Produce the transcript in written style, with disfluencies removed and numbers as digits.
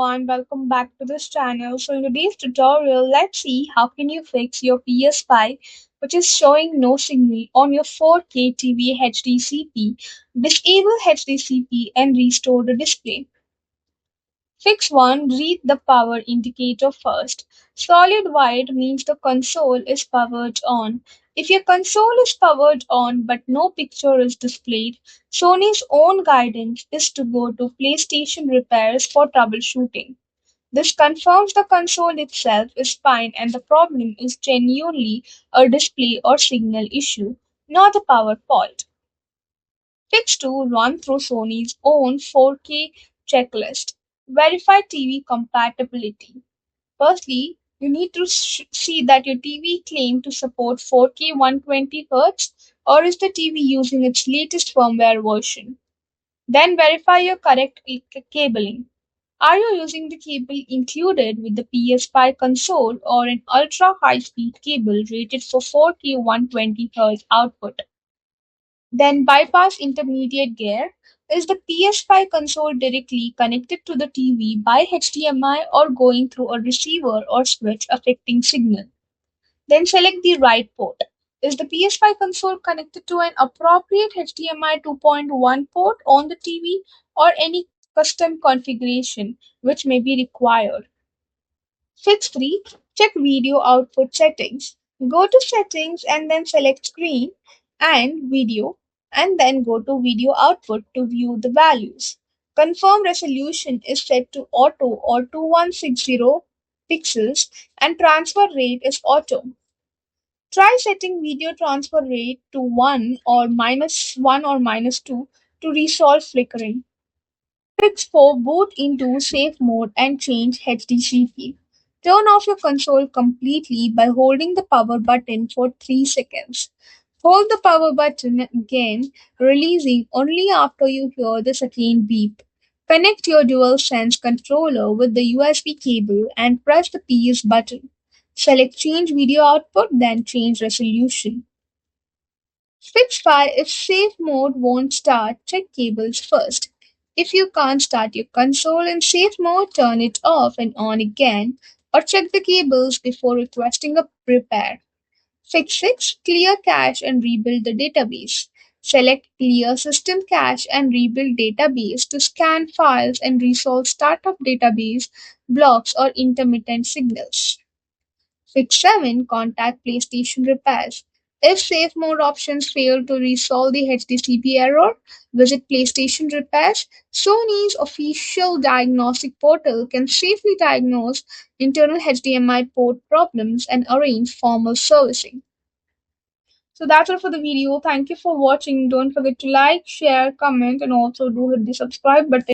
everyone, welcome back to this channel. So in today's tutorial, let's see how can you fix your PS5 which is showing no signal on your 4K TV HDCP. Disable HDCP and restore the display. Fix 1. Read the power indicator first. Solid white means the console is powered on. If your console is powered on but no picture is displayed, Sony's own guidance is to go to PlayStation repairs for troubleshooting. This confirms the console itself is fine and the problem is genuinely a display or signal issue, not a power fault. Fix 2. Run through Sony's own 4K checklist. Verify TV compatibility. Firstly, you need to see that your TV claim to support 4K 120 Hz or is the TV using its latest firmware version. Then verify your correct cabling. Are you using the cable included with the PS5 console or an ultra high speed cable rated for 4K 120 Hz output? Then bypass intermediate gear. Is the PS5 console directly connected to the TV by HDMI or going through a receiver or switch affecting signal? Then select the right port. Is the PS5 console connected to an appropriate HDMI 2.1 port on the TV or any custom configuration which may be required? Fix 3. Check video output settings. Go to settings and then select screen and video and then go to video output to view the values. Confirm resolution is set to auto or 2160 pixels and transfer rate is auto. Try setting video transfer rate to 1 or minus 2 to resolve flickering. Fix 4. Boot into safe mode and change HDCP. Turn off your console completely by holding the power button for 3 seconds. Hold the power button again, releasing only after you hear the second beep. Connect your DualSense controller with the USB cable and press the PS button. Select Change Video Output, then change Resolution. Fix 5. If safe mode won't start, check cables first. If you can't start your console in safe mode, turn it off and on again, or check the cables before requesting a repair. Fix 6. Clear cache and rebuild the database. Select Clear System Cache and Rebuild Database to scan files and resolve startup database blocks or intermittent signals. Fix 7. Contact PlayStation repairs. If safe mode options fail to resolve the HDCP error, visit PlayStation repairs. Sony's official diagnostic portal can safely diagnose internal HDMI port problems and arrange formal servicing. So that's all for the video. Thank you for watching. Don't forget to like, share, comment, and also do hit the subscribe button.